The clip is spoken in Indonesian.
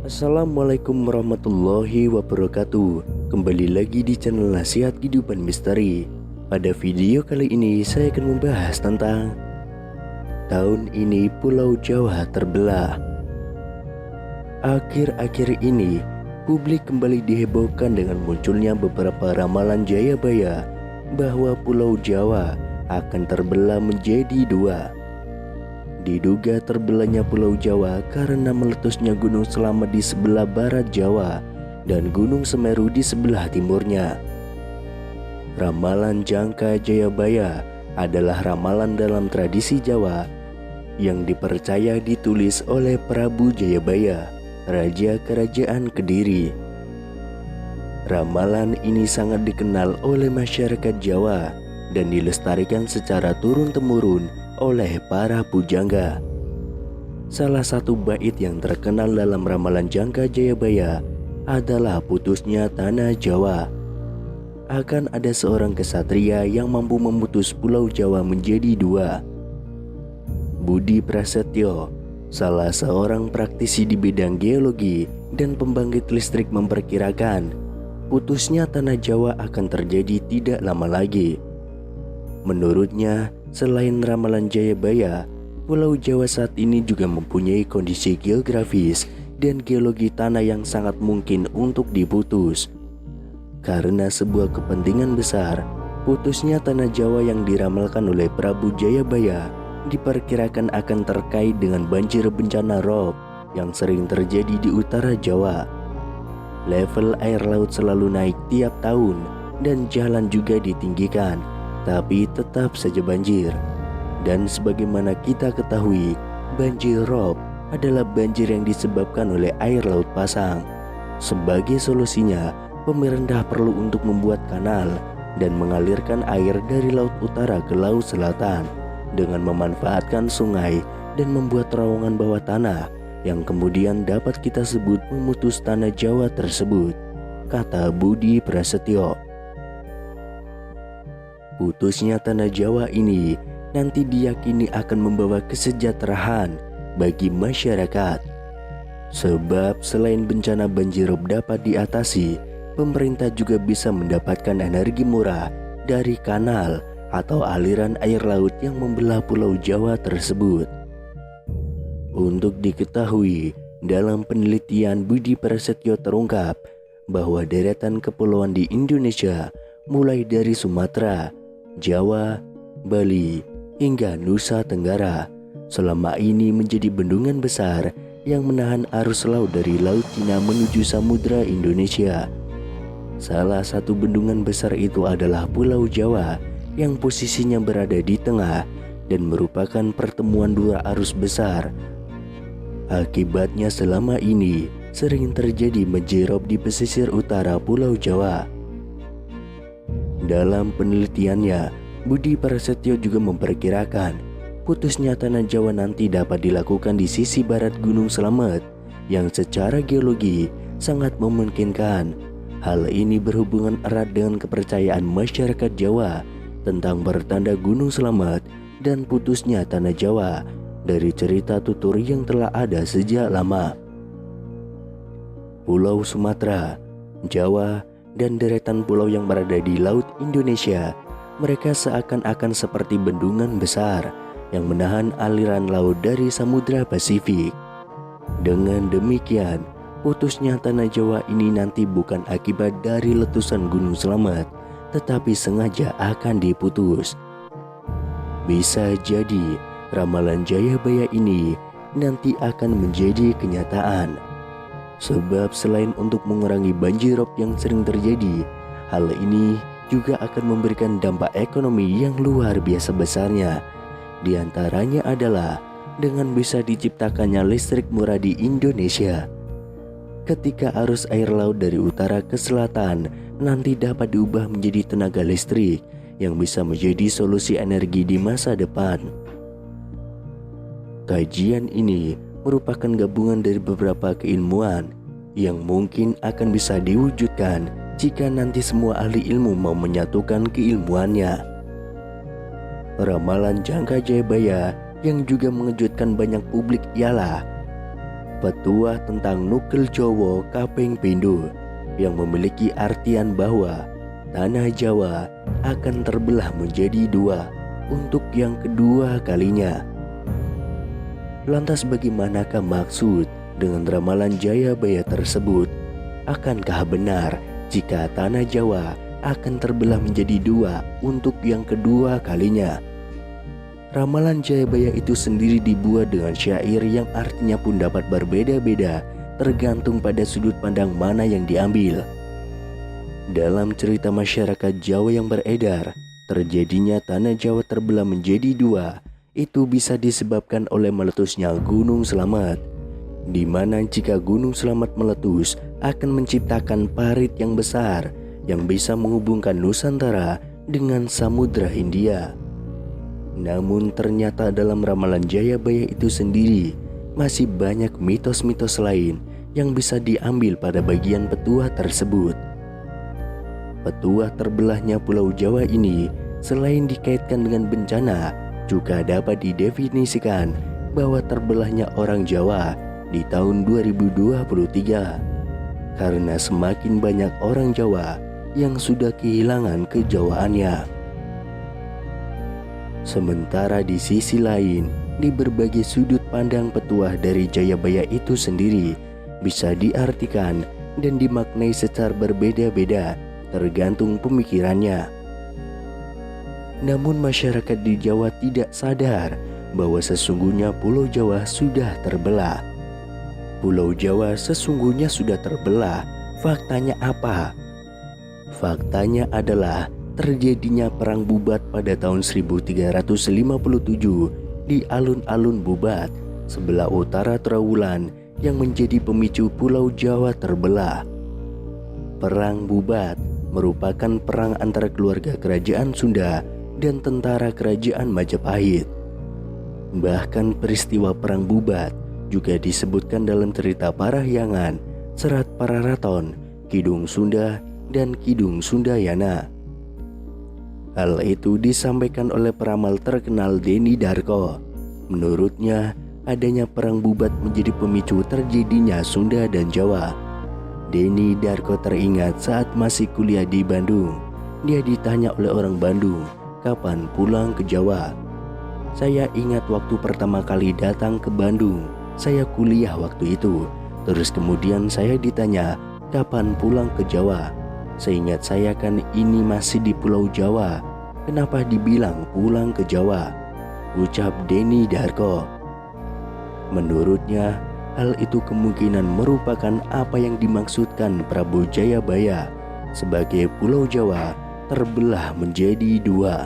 Assalamualaikum warahmatullahi wabarakatuh. Kembali lagi di channel Nasihat Kehidupan Misteri. Pada video kali ini saya akan membahas tentang tahun ini Pulau Jawa terbelah. Akhir-akhir ini publik kembali dihebohkan dengan munculnya beberapa ramalan Jayabaya bahwa Pulau Jawa akan terbelah menjadi dua. Diduga terbelahnya Pulau Jawa karena meletusnya Gunung Selamet di sebelah barat Jawa dan Gunung Semeru di sebelah timurnya. Ramalan Jangka Jayabaya adalah ramalan dalam tradisi Jawa yang dipercaya ditulis oleh Prabu Jayabaya, Raja Kerajaan Kediri. Ramalan ini sangat dikenal oleh masyarakat Jawa dan dilestarikan secara turun-temurun oleh para pujangga. Salah satu bait yang terkenal dalam ramalan Jangka Jayabaya adalah putusnya tanah Jawa. Akan ada seorang kesatria yang mampu memutus Pulau Jawa menjadi dua. Budi Prasetyo, salah seorang praktisi di bidang geologi dan pembangkit listrik, memperkirakan putusnya tanah Jawa akan terjadi tidak lama lagi. Menurutnya, selain ramalan Jayabaya, Pulau Jawa saat ini juga mempunyai kondisi geografis dan geologi tanah yang sangat mungkin untuk diputus. Karena sebuah kepentingan besar, putusnya tanah Jawa yang diramalkan oleh Prabu Jayabaya diperkirakan akan terkait dengan banjir bencana rob yang sering terjadi di utara Jawa. Level air laut selalu naik tiap tahun dan jalan juga ditinggikan, tapi tetap saja banjir. Dan sebagaimana kita ketahui, banjir rob adalah banjir yang disebabkan oleh air laut pasang. Sebagai solusinya, pemerintah perlu untuk membuat kanal dan mengalirkan air dari laut utara ke laut selatan dengan memanfaatkan sungai dan membuat terowongan bawah tanah yang kemudian dapat kita sebut memutus tanah Jawa tersebut, kata Budi Prasetyo. Putusnya tanah Jawa ini nanti diyakini akan membawa kesejahteraan bagi masyarakat. Sebab selain bencana banjirop dapat diatasi, pemerintah juga bisa mendapatkan energi murah dari kanal atau aliran air laut yang membelah Pulau Jawa tersebut. Untuk diketahui, dalam penelitian Budi Prasetyo terungkap bahwa deretan kepulauan di Indonesia mulai dari Sumatera, Jawa, Bali, hingga Nusa Tenggara selama ini menjadi bendungan besar yang menahan arus laut dari Laut Cina menuju Samudra Indonesia. Salah satu bendungan besar itu adalah Pulau Jawa yang posisinya berada di tengah dan merupakan pertemuan dua arus besar. Akibatnya selama ini sering terjadi banjirop di pesisir utara Pulau Jawa. Dalam penelitiannya, Budi Prasetyo juga memperkirakan putusnya tanah Jawa nanti dapat dilakukan di sisi barat Gunung Selamet yang secara geologi sangat memungkinkan. Hal ini berhubungan erat dengan kepercayaan masyarakat Jawa tentang bertanda Gunung Selamet dan putusnya tanah Jawa dari cerita tutur yang telah ada sejak lama. Pulau Sumatera, Jawa, dan deretan pulau yang berada di Laut Indonesia, mereka seakan-akan seperti bendungan besar yang menahan aliran laut dari Samudra Pasifik. Dengan demikian, putusnya tanah Jawa ini nanti bukan akibat dari letusan Gunung Selamet, tetapi sengaja akan diputus. Bisa jadi ramalan Jayabaya ini nanti akan menjadi kenyataan. Sebab selain untuk mengurangi banjirop yang sering terjadi, hal ini juga akan memberikan dampak ekonomi yang luar biasa besarnya. Di antaranya adalah dengan bisa diciptakannya listrik murah di Indonesia. Ketika arus air laut dari utara ke selatan nanti dapat diubah menjadi tenaga listrik yang bisa menjadi solusi energi di masa depan. Kajian ini merupakan gabungan dari beberapa keilmuan yang mungkin akan bisa diwujudkan jika nanti semua ahli ilmu mau menyatukan keilmuannya. Ramalan Jangka Jayabaya yang juga mengejutkan banyak publik ialah Petuah tentang Nukel Jowo Kaping Pindho yang memiliki artian bahwa tanah Jawa akan terbelah menjadi dua untuk yang kedua kalinya. Lantas bagaimanakah maksud dengan ramalan Jayabaya tersebut? Akankah benar jika tanah Jawa akan terbelah menjadi dua untuk yang kedua kalinya? Ramalan Jayabaya itu sendiri dibuat dengan syair yang artinya pun dapat berbeda-beda tergantung pada sudut pandang mana yang diambil. Dalam cerita masyarakat Jawa yang beredar, terjadinya tanah Jawa terbelah menjadi dua itu bisa disebabkan oleh meletusnya Gunung Slamet, di mana jika Gunung Slamet meletus akan menciptakan parit yang besar yang bisa menghubungkan Nusantara dengan Samudra Hindia. Namun ternyata dalam ramalan Jayabaya itu sendiri masih banyak mitos-mitos lain yang bisa diambil pada bagian petuah tersebut. Petuah terbelahnya Pulau Jawa ini selain dikaitkan dengan bencana, juga dapat didefinisikan bahwa terbelahnya orang Jawa di tahun 2023 karena semakin banyak orang Jawa yang sudah kehilangan kejawaannya. Sementara di sisi lain, di berbagai sudut pandang petuah dari Jayabaya itu sendiri bisa diartikan dan dimaknai secara berbeda-beda tergantung pemikirannya. Namun masyarakat di Jawa tidak sadar bahwa sesungguhnya Pulau Jawa sudah terbelah. Pulau Jawa sesungguhnya sudah terbelah. Faktanya apa? Faktanya adalah terjadinya perang Bubat pada tahun 1357 di alun-alun Bubat sebelah utara Trowulan yang menjadi pemicu Pulau Jawa terbelah. Perang Bubat merupakan perang antara keluarga kerajaan Sunda dan tentara kerajaan Majapahit. Bahkan peristiwa perang Bubat juga disebutkan dalam cerita Parahyangan, Serat Pararaton, Kidung Sunda, dan Kidung Sundayana. Hal itu disampaikan oleh peramal terkenal Denny Darko. Menurutnya, adanya perang Bubat menjadi pemicu terjadinya Sunda dan Jawa. Denny Darko teringat saat masih kuliah di Bandung. Dia ditanya oleh orang Bandung, kapan pulang ke Jawa? Saya ingat waktu pertama kali datang ke Bandung, saya kuliah waktu itu. Terus kemudian saya ditanya, kapan pulang ke Jawa? Seingat saya kan ini masih di Pulau Jawa. Kenapa dibilang pulang ke Jawa? Ucap Denny Darko. Menurutnya, hal itu kemungkinan merupakan apa yang dimaksudkan Prabu Jayabaya sebagai Pulau Jawa terbelah menjadi dua.